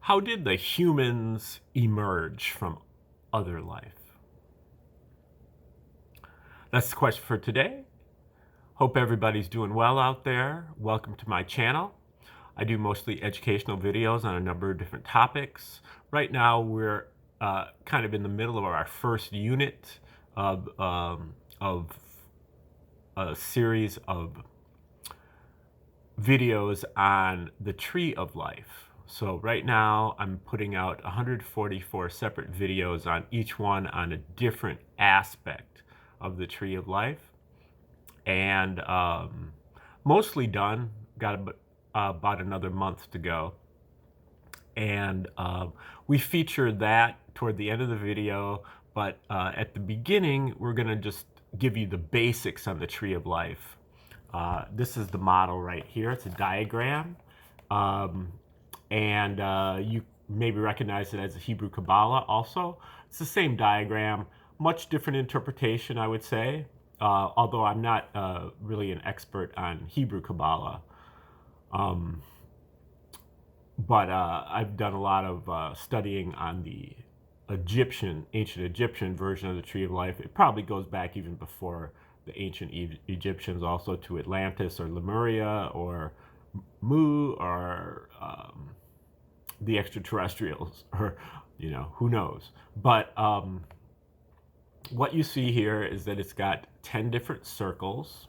How did the humans emerge from other life? That's the question for today. Hope everybody's doing well out there. Welcome to my channel. I do mostly educational videos on a number of different topics. Right now we're kind of in the middle of our first unit of a series of videos on the tree of life. So right now I'm putting out 144 separate videos on each one on a different aspect of the tree of life, and mostly done. Got about another month to go, and we feature that toward the end of the video, but at the beginning we're going to just give you the basics on the tree of life. This is the model right here. It's a diagram, and you maybe recognize it as a Hebrew Kabbalah also. It's the same diagram, much different interpretation, I would say, although I'm not really an expert on Hebrew Kabbalah. But I've done a lot of studying on the ancient Egyptian version of the Tree of Life. It probably goes back even before the ancient Egyptians, also to Atlantis or Lemuria or Mu or the extraterrestrials, or who knows. But what you see here is that it's got 10 different circles,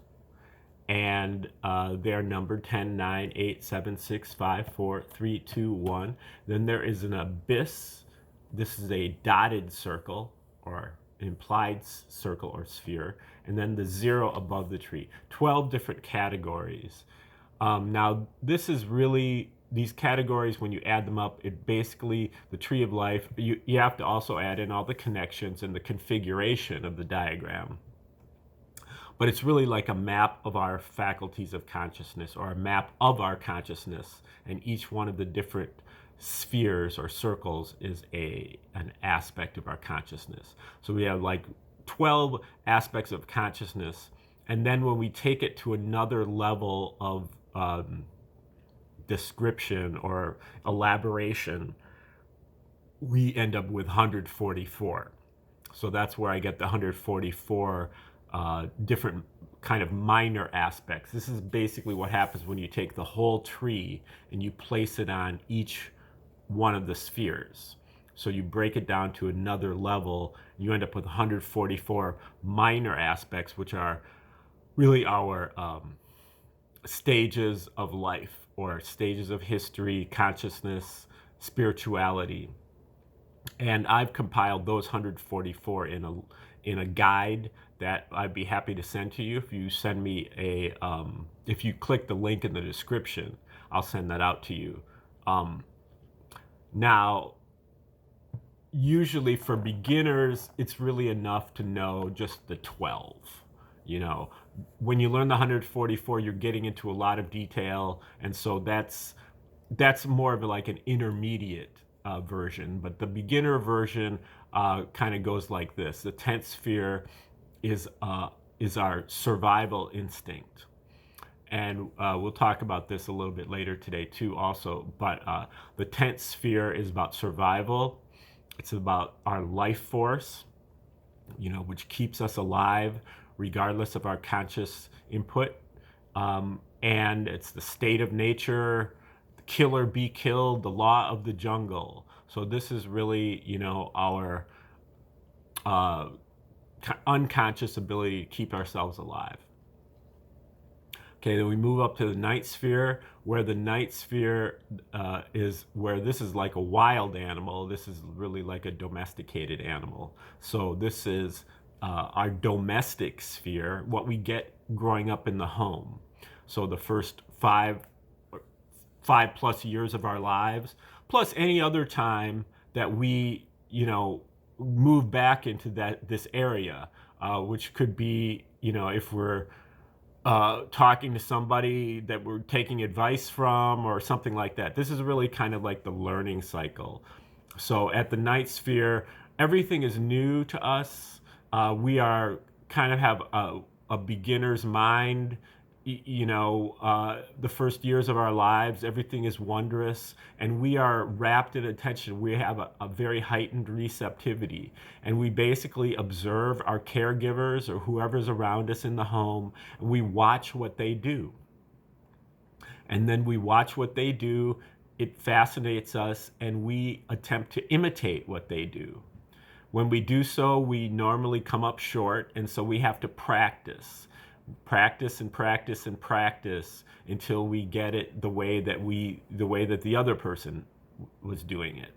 and they're numbered 10, 9, 8, 7, 6, 5, 4, 3, 2, 1. Then there is an abyss. This is a dotted circle or implied circle or sphere, and then the 0 above the tree. 12 different categories. Now this is really, these categories, when you add them up, it basically, the tree of life, you have to also add in all the connections and the configuration of the diagram. But it's really like a map of our faculties of consciousness, or a map of our consciousness, and each one of the different spheres or circles is an aspect of our consciousness. So we have like 12 aspects of consciousness, and then when we take it to another level of description or elaboration, we end up with 144. So that's where I get the 144 different kind of minor aspects. This is basically what happens when you take the whole tree and you place it on each one of the spheres. So you break it down to another level, you end up with 144 minor aspects, which are really our stages of life, or stages of history, consciousness, spirituality. And I've compiled those 144 in a guide that I'd be happy to send to you. If you send me if you click the link in the description, I'll send that out to you. Now, usually for beginners, it's really enough to know just the 12. When you learn the 144, you're getting into a lot of detail, and so that's more of like an intermediate version. But the beginner version kind of goes like this. The 10th sphere is our survival instinct, and we'll talk about this a little bit later today too also. But the 10th sphere is about survival. It's about our life force, which keeps us alive regardless of our conscious input. And it's the state of nature, kill or be killed, the law of the jungle. So this is really, our unconscious ability to keep ourselves alive. Okay, then we move up to the ninth sphere, where the ninth sphere is where this is like a wild animal. This is really like a domesticated animal. So this is our domestic sphere, what we get growing up in the home. So the first 5+ years of our lives, plus any other time that we, move back into this area, which could be, if we're talking to somebody that we're taking advice from or something like that. This is really kind of like the learning cycle. So at the ninth sphere, everything is new to us. We are kind of have a beginner's mind the first years of our lives, everything is wondrous, and we are wrapped in attention. We have a very heightened receptivity, and we basically observe our caregivers or whoever's around us in the home, and we watch what they do. And then we watch what they do, it fascinates us, and we attempt to imitate what they do. When we do so, we normally come up short, and so we have to practice and practice and practice until we get it the way that the other person was doing it.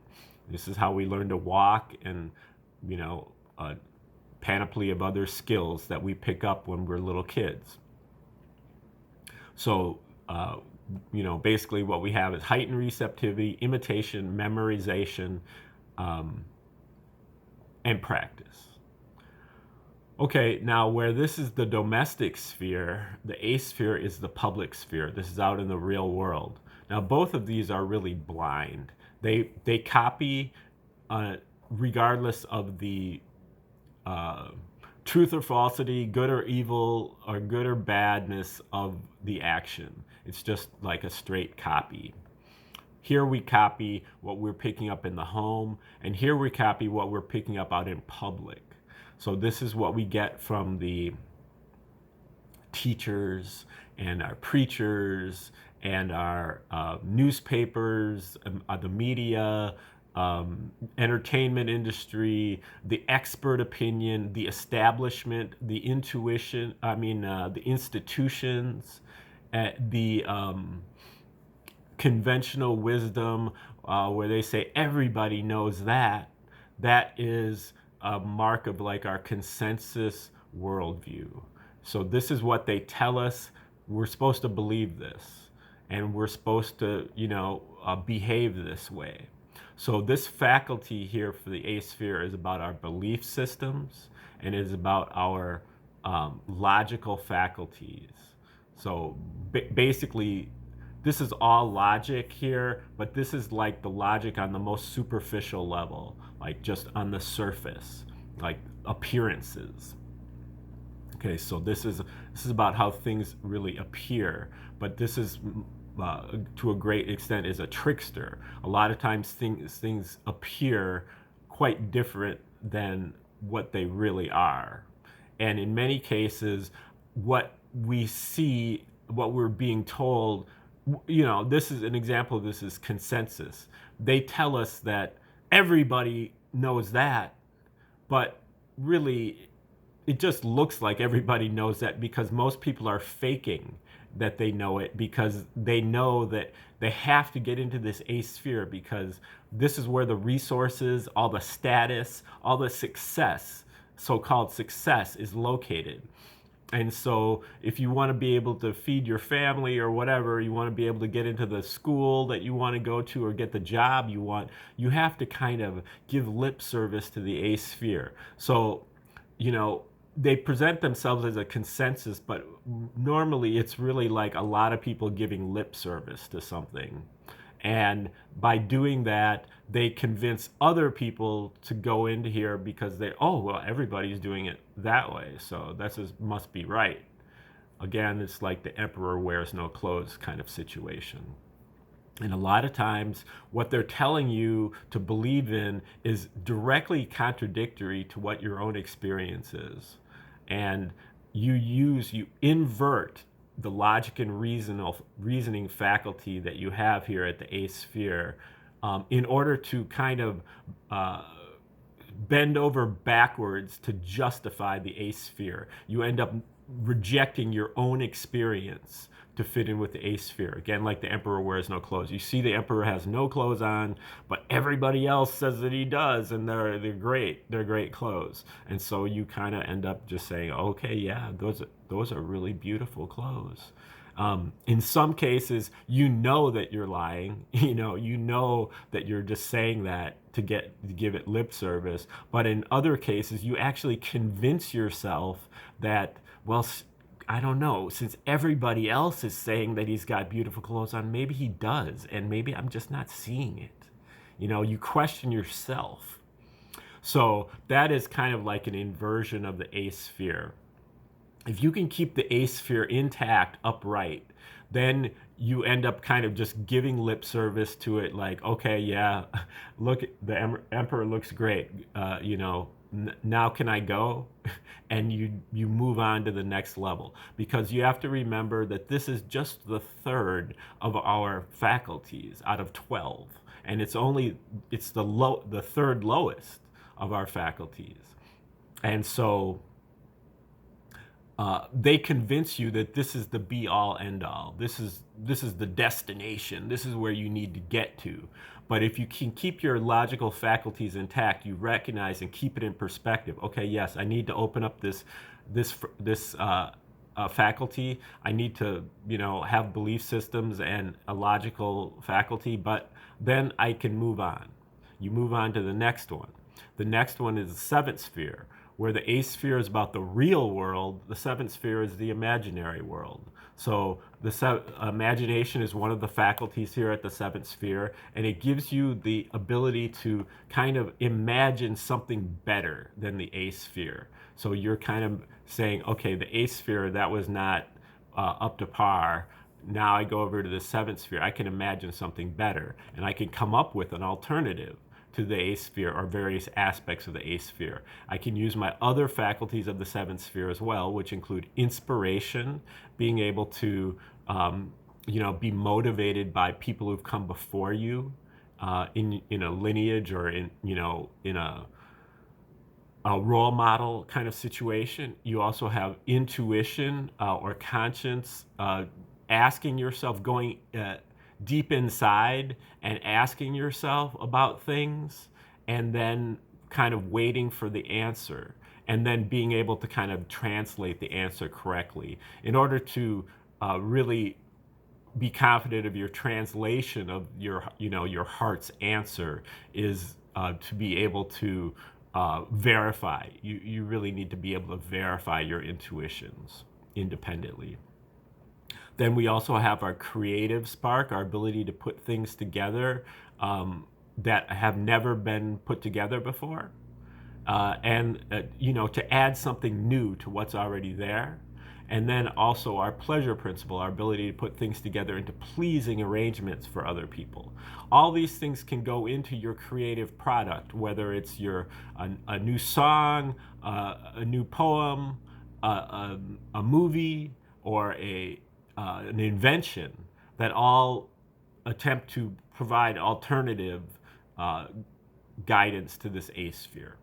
This is how we learn to walk, and a panoply of other skills that we pick up when we're little kids. So basically what we have is heightened receptivity, imitation, memorization, and practice. Okay, now where this is the domestic sphere, the asphere is the public sphere. This is out in the real world. Now both of these are really blind. They copy regardless of the truth or falsity, good or evil, or good or badness of the action. It's just like a straight copy. Here we copy what we're picking up in the home, and here we copy what we're picking up out in public. So this is what we get from the teachers and our preachers and our newspapers, the media, entertainment industry, the expert opinion, the establishment, the intuition, the institutions, the conventional wisdom, where they say everybody knows that. That is a mark of like our consensus worldview. So this is what they tell us. We're supposed to believe this, and we're supposed to, behave this way. So this faculty here for the asphere is about our belief systems, and is about our logical faculties. So basically, this is all logic here, but this is like the logic on the most superficial level, like just on the surface, like appearances. Okay, so this is about how things really appear, but this is to a great extent is a trickster. A lot of times things appear quite different than what they really are, and in many cases, what we see, what we're being told. This is an example of this is consensus. They tell us that everybody knows that, but really it just looks like everybody knows that because most people are faking that they know it, because they know that they have to get into this asphere because this is where the resources, all the status, all the success, so-called success, is located. And so if you want to be able to feed your family or whatever, you want to be able to get into the school that you want to go to or get the job you want, you have to kind of give lip service to the asphere. So, they present themselves as a consensus, but normally it's really like a lot of people giving lip service to something. And by doing that, they convince other people to go into here because everybody's doing it that way, so must be right. Again, it's like the emperor wears no clothes kind of situation. And a lot of times, what they're telling you to believe in is directly contradictory to what your own experience is. And you invert the logic and reasoning faculty that you have here at the asphere in order to kind of bend over backwards to justify the asphere. You end up rejecting your own experience to fit in with the asphere. Again, like the emperor wears no clothes. You see the emperor has no clothes on, but everybody else says that he does, and they're great. They're great clothes. And so you kind of end up just saying, okay, yeah, those are really beautiful clothes. In some cases, that you're lying. You know that you're just saying that to give it lip service. But in other cases, you actually convince yourself that, well, I don't know, since everybody else is saying that he's got beautiful clothes on, maybe he does, and maybe I'm just not seeing it. You question yourself. So that is kind of like an inversion of the asphere. If you can keep the asphere intact, upright, then you end up kind of just giving lip service to it, like, okay, yeah, look, the emperor looks great, now can I go? And you move on to the next level, because you have to remember that this is just the third of our faculties out of 12, and it's the third lowest of our faculties. And so they convince you that this is the be all end all. This is the destination. This is where you need to get to. But if you can keep your logical faculties intact, you recognize and keep it in perspective. Okay, yes, I need to open up this faculty. I need to, have belief systems and a logical faculty, but then I can move on. You move on to the next one. The next one is the seventh sphere, where the eighth sphere is about the real world. The seventh sphere is the imaginary world. So the imagination is one of the faculties here at the seventh sphere, and it gives you the ability to kind of imagine something better than the eighth sphere. So you're kind of saying, okay, the eighth sphere, that was not up to par. Now I go over to the seventh sphere. I can imagine something better, and I can come up with an alternative to the eighth sphere, or various aspects of the eighth sphere. I can use my other faculties of the seventh sphere as well, which include inspiration, being able to be motivated by people who've come before you in a lineage, or in a role model kind of situation. You also have intuition or conscience, asking yourself, going deep inside and asking yourself about things, and then kind of waiting for the answer, and then being able to kind of translate the answer correctly in order to really be confident of your translation of your heart's answer, is to be able to verify. You really need to be able to verify your intuitions independently. Then we also have our creative spark, our ability to put things together that have never been put together before, and to add something new to what's already there. And then also our pleasure principle, our ability to put things together into pleasing arrangements for other people. All these things can go into your creative product, whether it's a new song, a new poem, a movie, or an invention, that all attempt to provide alternative guidance to this eighth sphere.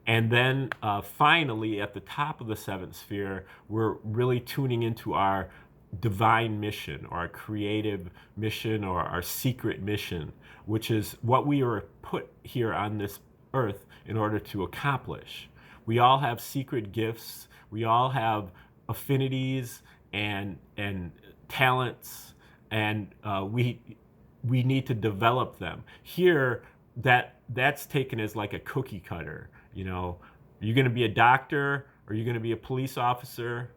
And then finally, at the top of the seventh sphere, we're really tuning into our divine mission, or our creative mission, or our secret mission, which is what we were put here on this earth in order to accomplish. We all have secret gifts. We all have affinities and talents, and we need to develop them. Here, that's taken as like a cookie cutter. You're going to be a doctor, or you're going to be a police officer,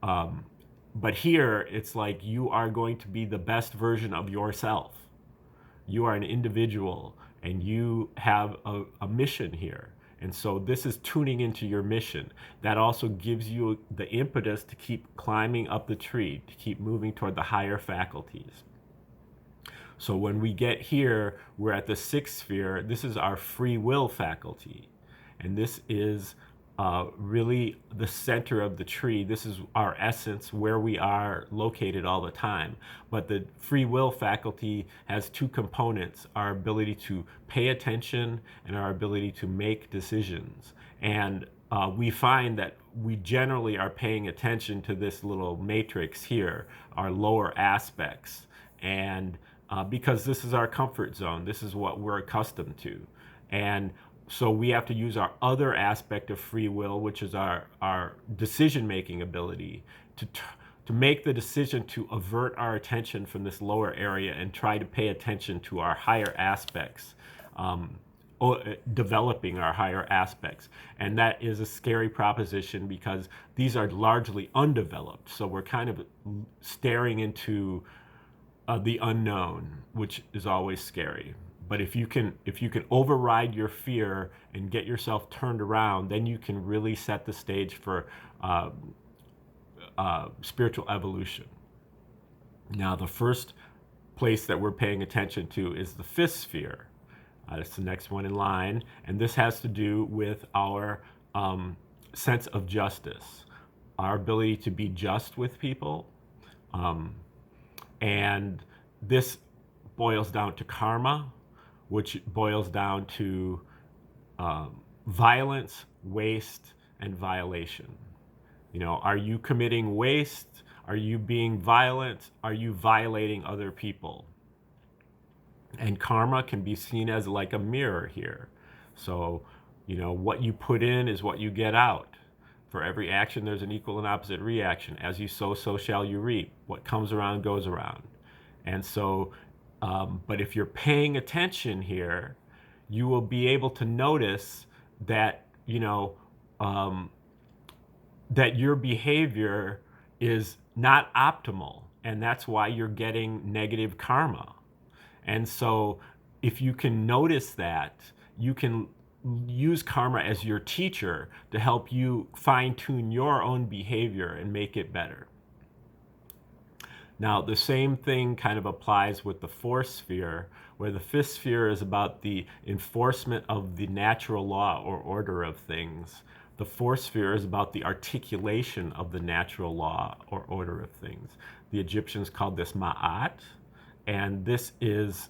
but here it's like you are going to be the best version of yourself. You are an individual, and you have a mission here. And so this is tuning into your mission. That also gives you the impetus to keep climbing up the tree, to keep moving toward the higher faculties. So when we get here, we're at the sixth sphere. This is our free will faculty. And this is really the center of the tree. This is our essence, where we are located all the time. But the free will faculty has two components: our ability to pay attention and our ability to make decisions. And we find that we generally are paying attention to this little matrix here, our lower aspects. And because this is our comfort zone, this is what we're accustomed to. And so we have to use our other aspect of free will, which is our decision-making ability, to make the decision to avert our attention from this lower area and try to pay attention to our higher aspects, developing our higher aspects. And that is a scary proposition, because these are largely undeveloped. So we're kind of staring into the unknown, which is always scary. But if you can override your fear and get yourself turned around, then you can really set the stage for spiritual evolution. Now, the first place that we're paying attention to is the fifth sphere. That's the next one in line, and this has to do with our sense of justice, our ability to be just with people, and this boils down to karma, which boils down to violence, waste, and violation. Are you committing waste? Are you being violent? Are you violating other people? And karma can be seen as like a mirror here. So, what you put in is what you get out. For every action, there's an equal and opposite reaction. As you sow, so shall you reap. What comes around goes around. And so, but if you're paying attention here, you will be able to notice that, that your behavior is not optimal. And that's why you're getting negative karma. And so if you can notice that, you can use karma as your teacher to help you fine-tune your own behavior and make it better. Now, the same thing kind of applies with the fourth sphere, where the fifth sphere is about the enforcement of the natural law or order of things. The fourth sphere is about the articulation of the natural law or order of things. The Egyptians called this ma'at, and this is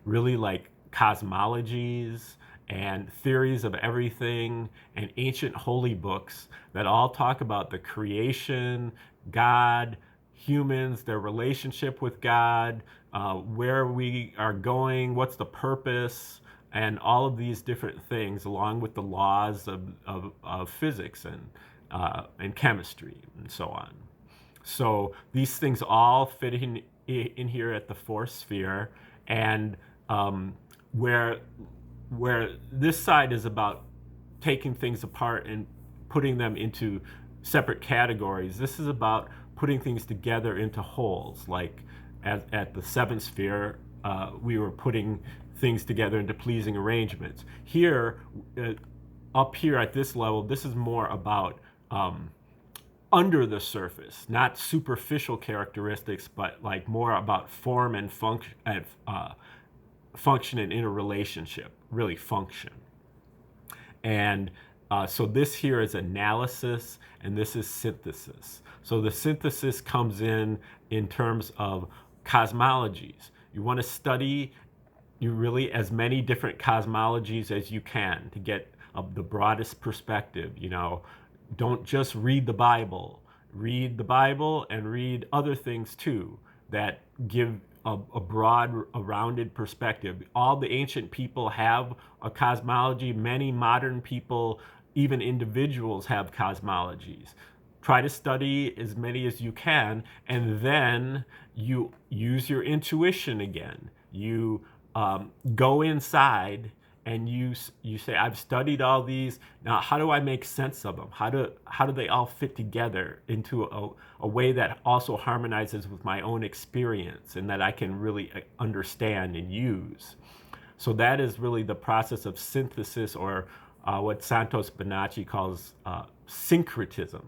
really like cosmologies and theories of everything and ancient holy books that all talk about the creation, God, humans, their relationship with God, where we are going, what's the purpose, and all of these different things, along with the laws of physics and chemistry and so on. So these things all fit in here at the fourth sphere, and where this side is about taking things apart and putting them into separate categories. This is about putting things together into wholes. Like at the seventh sphere, we were putting things together into pleasing arrangements. Here, up here at this level, this is more about under the surface, not superficial characteristics, but like more about form and function and interrelationship, really function. And so this here is analysis, and this is synthesis. So the synthesis comes in terms of cosmologies. You want to study really as many different cosmologies as you can to get the broadest perspective. Don't just read the Bible. Read the Bible and read other things too that give a broad, a rounded perspective. All the ancient people have a cosmology. Many modern people, even individuals, have cosmologies. Try to study as many as you can, and then you use your intuition again. You go inside and you say, I've studied all these. Now, how do I make sense of them? How do they all fit together into a way that also harmonizes with my own experience and that I can really understand and use? So that is really the process of synthesis, or what Santos Bonacci calls syncretism.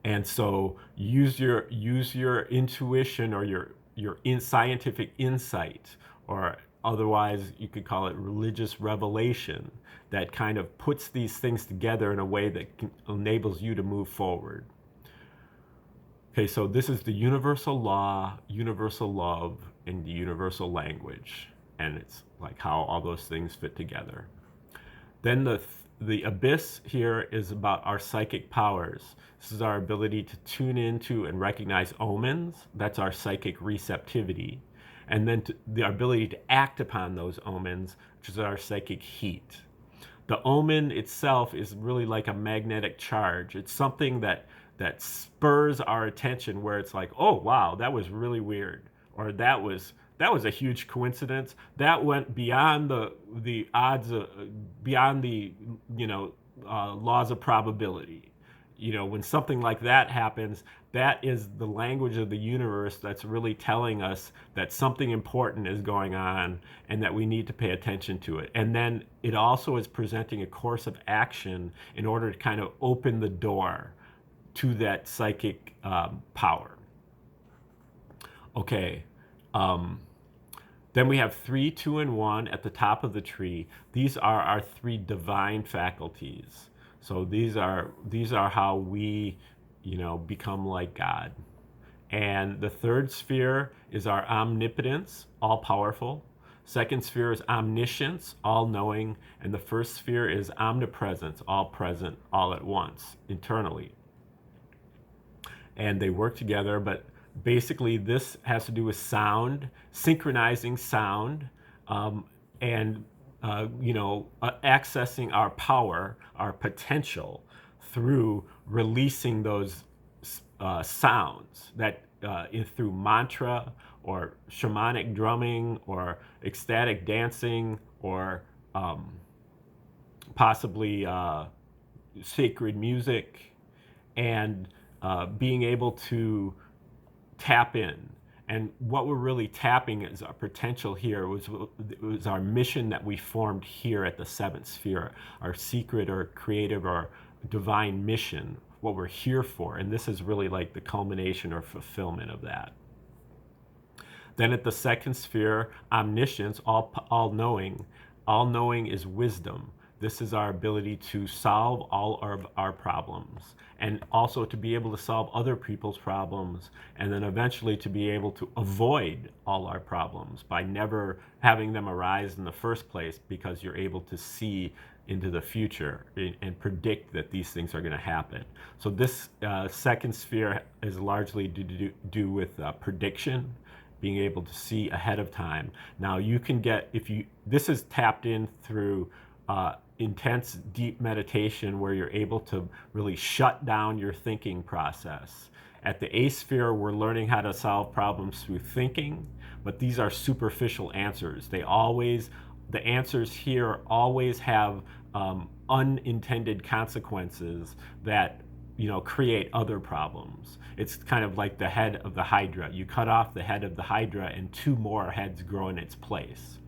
And so use your intuition or your scientific insight, or otherwise you could call it religious revelation, that kind of puts these things together in a way that enables you to move forward. Okay, so this is the universal law, universal love, and the universal language. And it's like how all those things fit together. Then the abyss here is about our psychic powers. This is our ability to tune into and recognize omens. That's our psychic receptivity. And then the ability to act upon those omens, which is our psychic heat. The omen itself is really like a magnetic charge. It's something that spurs our attention, where it's like, oh wow, that was really weird, or that was a huge coincidence. That went beyond the odds, beyond the laws of probability. When something like that happens, that is the language of the universe that's really telling us that something important is going on and that we need to pay attention to it. And then it also is presenting a course of action in order to kind of open the door to that psychic power. Okay. Then we have 3, 2, and 1 at the top of the tree. These are our 3 divine faculties. So these are how we, become like God. And the 3rd sphere is our omnipotence, all powerful. 2nd sphere is omniscience, all knowing. And the 1st sphere is omnipresence, all present, all at once, internally. And they work together, but basically this has to do with sound, synchronizing sound, and accessing our power, our potential, through releasing those sounds that through mantra or shamanic drumming or ecstatic dancing or possibly sacred music, and being able to tap in. And what we're really tapping is our potential here. It was our mission that we formed here at the 7th sphere, our secret or creative or divine mission, what we're here for. And this is really like the culmination or fulfillment of that. Then at the 2nd sphere, omniscience, all knowing. All knowing is wisdom. This is our ability to solve all of our problems, and also to be able to solve other people's problems, and then eventually to be able to avoid all our problems by never having them arise in the first place, because you're able to see into the future and predict that these things are going to happen. So this 2nd sphere is largely to do with prediction, being able to see ahead of time. Now you can get, this is tapped in through intense deep meditation where you're able to really shut down your thinking process. At the 8th sphere, we're learning how to solve problems through thinking, but these are superficial answers. The answers here always have unintended consequences that create other problems. It's kind of like the head of the Hydra. You cut off the head of the Hydra and 2 more heads grow in its place.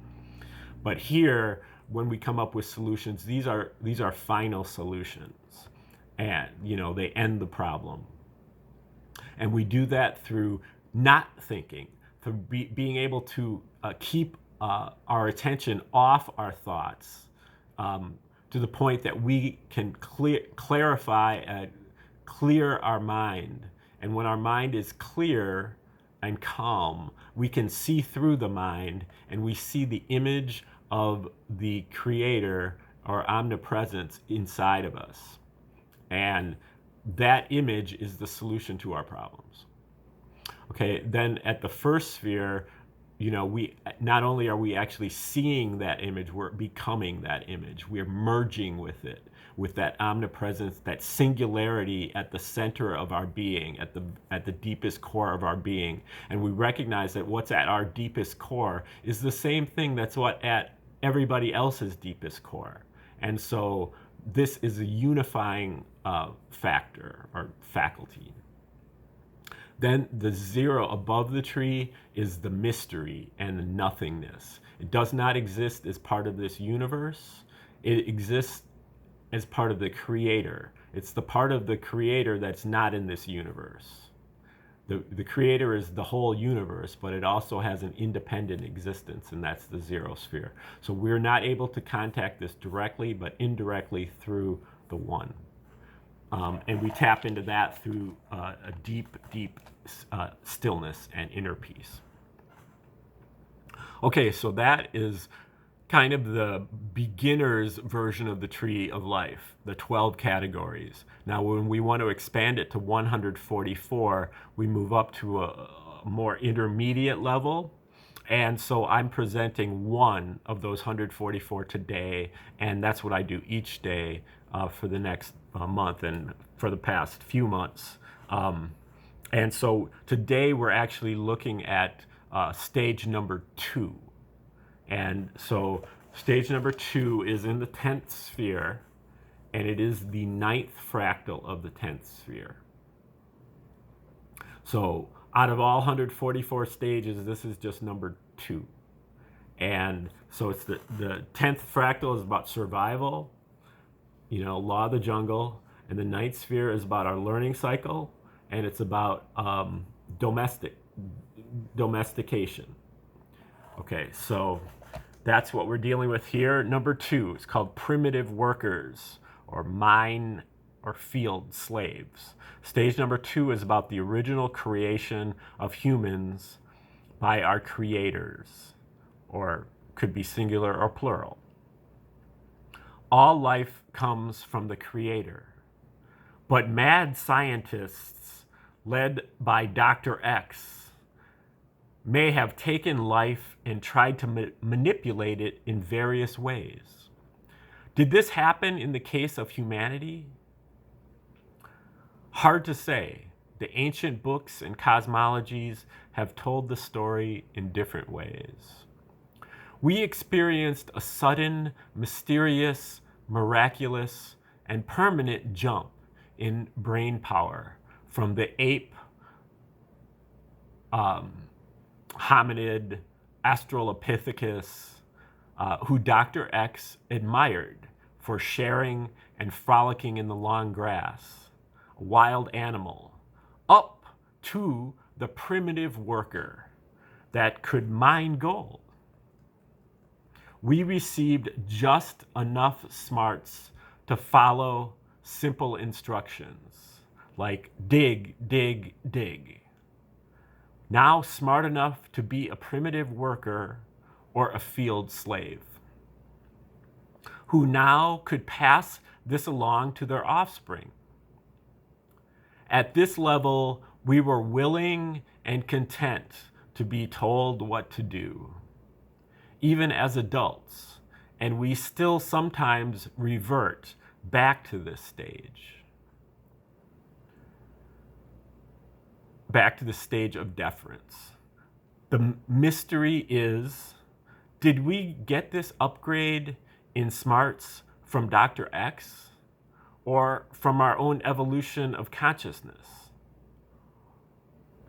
But here, when we come up with solutions, these are final solutions, and they end the problem. And we do that through not thinking, through being able to keep our attention off our thoughts, to the point that we can clarify and clear our mind. And when our mind is clear and calm, we can see through the mind, and we see the image of the creator or omnipresence inside of us. And that image is the solution to our problems. Okay, then at the 1st sphere, we not only are we actually seeing that image, we're becoming that image. We're merging with it, with that omnipresence, that singularity at the center of our being, at the deepest core of our being. And we recognize that what's at our deepest core is the same thing that's what at everybody else's deepest core. And so this is a unifying factor or faculty. Then the 0 above the tree is the mystery and the nothingness. It does not exist as part of this universe. It exists as part of the creator. It's the part of the creator that's not in this universe. The creator is the whole universe, but it also has an independent existence, and that's the 0 sphere. So we're not able to contact this directly, but indirectly through the 1. And we tap into that through a deep, deep stillness and inner peace. Okay, so that is kind of the beginner's version of the tree of life, the 12 categories. Now, when we want to expand it to 144, we move up to a more intermediate level. And so I'm presenting one of those 144 today, and that's what I do each day for the next month and for the past few months. And so today we're actually looking at stage number 2. And so stage number 2 is in the 10th sphere, and it is the 9th fractal of the 10th sphere. So out of all 144 stages, this is just number 2. And so it's the 10th fractal is about survival, law of the jungle. And the 9th sphere is about our learning cycle, and it's about domestication. Okay, so that's what we're dealing with here. Number 2 is called primitive workers, or mine or field slaves. Stage number 2 is about the original creation of humans by our creators, or could be singular or plural. All life comes from the creator. But mad scientists, led by Dr. X, may have taken life and tried to manipulate it in various ways. Did this happen in the case of humanity? Hard to say. The ancient books and cosmologies have told the story in different ways. We experienced a sudden, mysterious, miraculous, and permanent jump in brain power from the ape, hominid, Australopithecus, who Dr. X admired for sharing and frolicking in the long grass, a wild animal, up to the primitive worker that could mine gold. We received just enough smarts to follow simple instructions, like dig, dig, dig. Now smart enough to be a primitive worker or a field slave, who now could pass this along to their offspring. At this level, we were willing and content to be told what to do, even as adults, and we still sometimes revert back to this stage, back to the stage of deference. The mystery is, did we get this upgrade in smarts from Dr. X or from our own evolution of consciousness,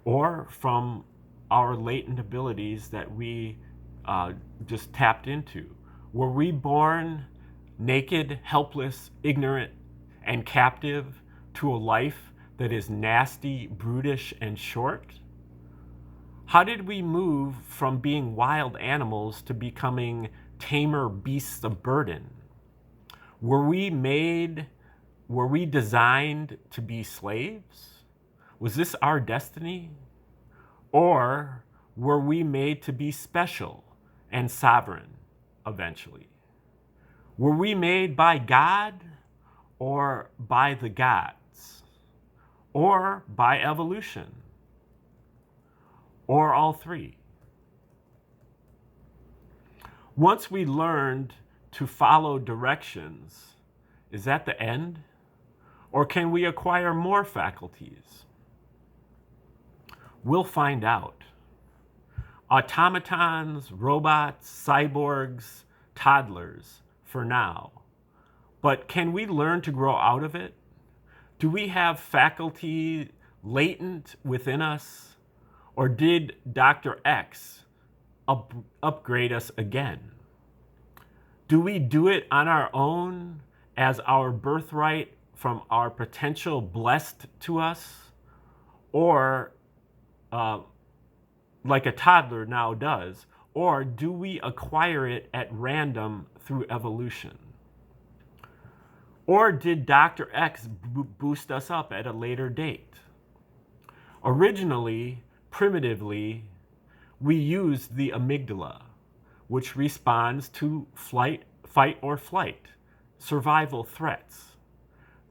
or from our latent abilities that we just tapped into? Were we born naked, helpless, ignorant, and captive to a life that is nasty, brutish, and short? How did we move from being wild animals to becoming tamer beasts of burden? Were we designed to be slaves? Was this our destiny? Or were we made to be special and sovereign eventually? Were we made by God or by the gods? Or by evolution? Or all three? Once we learned to follow directions, is that the end? Or can we acquire more faculties? We'll find out. Automatons, robots, cyborgs, toddlers, for now. But can we learn to grow out of it? Do we have faculty latent within us? Or did Dr. X upgrade us again? Do we do it on our own as our birthright from our potential blessed to us? Or like a toddler now does? Or do we acquire it at random through evolution? Or did Dr. X boost us up at a later date? Originally, primitively, we used the amygdala, which responds to fight or flight, survival threats.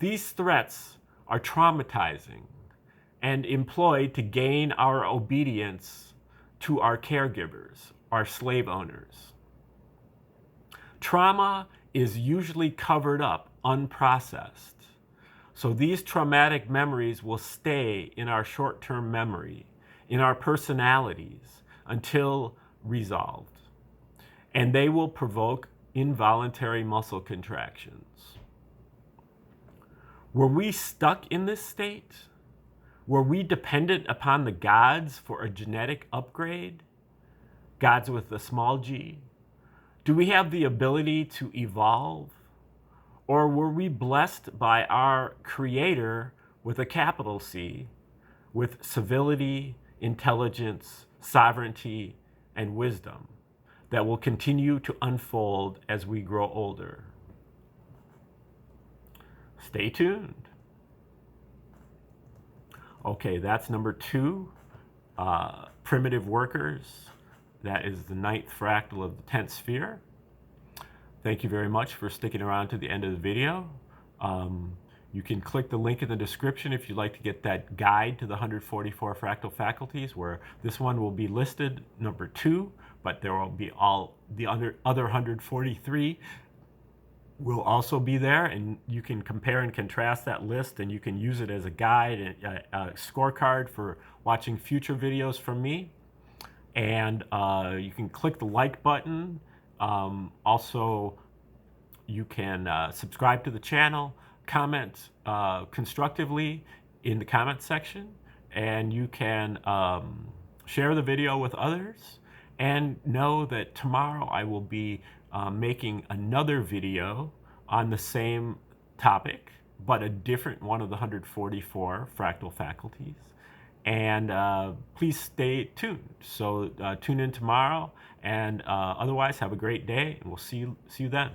These threats are traumatizing and employed to gain our obedience to our caregivers, our slave owners. Trauma is usually covered up, unprocessed. So these traumatic memories will stay in our short-term memory, in our personalities, until resolved. And they will provoke involuntary muscle contractions. Were we stuck in this state? Were we dependent upon the gods for a genetic upgrade? Gods with a small g? Do we have the ability to evolve? Or were we blessed by our Creator with a capital C, with civility, intelligence, sovereignty, and wisdom that will continue to unfold as we grow older? Stay tuned. Okay, that's number 2, primitive workers. That is the 9th fractal of the 10th sphere. Thank you very much for sticking around to the end of the video. You can click the link in the description if you'd like to get that guide to the 144 fractal faculties, where this one will be listed number 2, but there will be all the other 143 will also be there, and you can compare and contrast that list, and you can use it as a guide and a scorecard for watching future videos from me. And you can click the like button. Also, you can subscribe to the channel, comment constructively in the comment section, and you can share the video with others. And know that tomorrow I will be making another video on the same topic, but a different one of the 144 fractal faculties. And please stay tuned. So tune in tomorrow, and otherwise have a great day, and we'll see you then.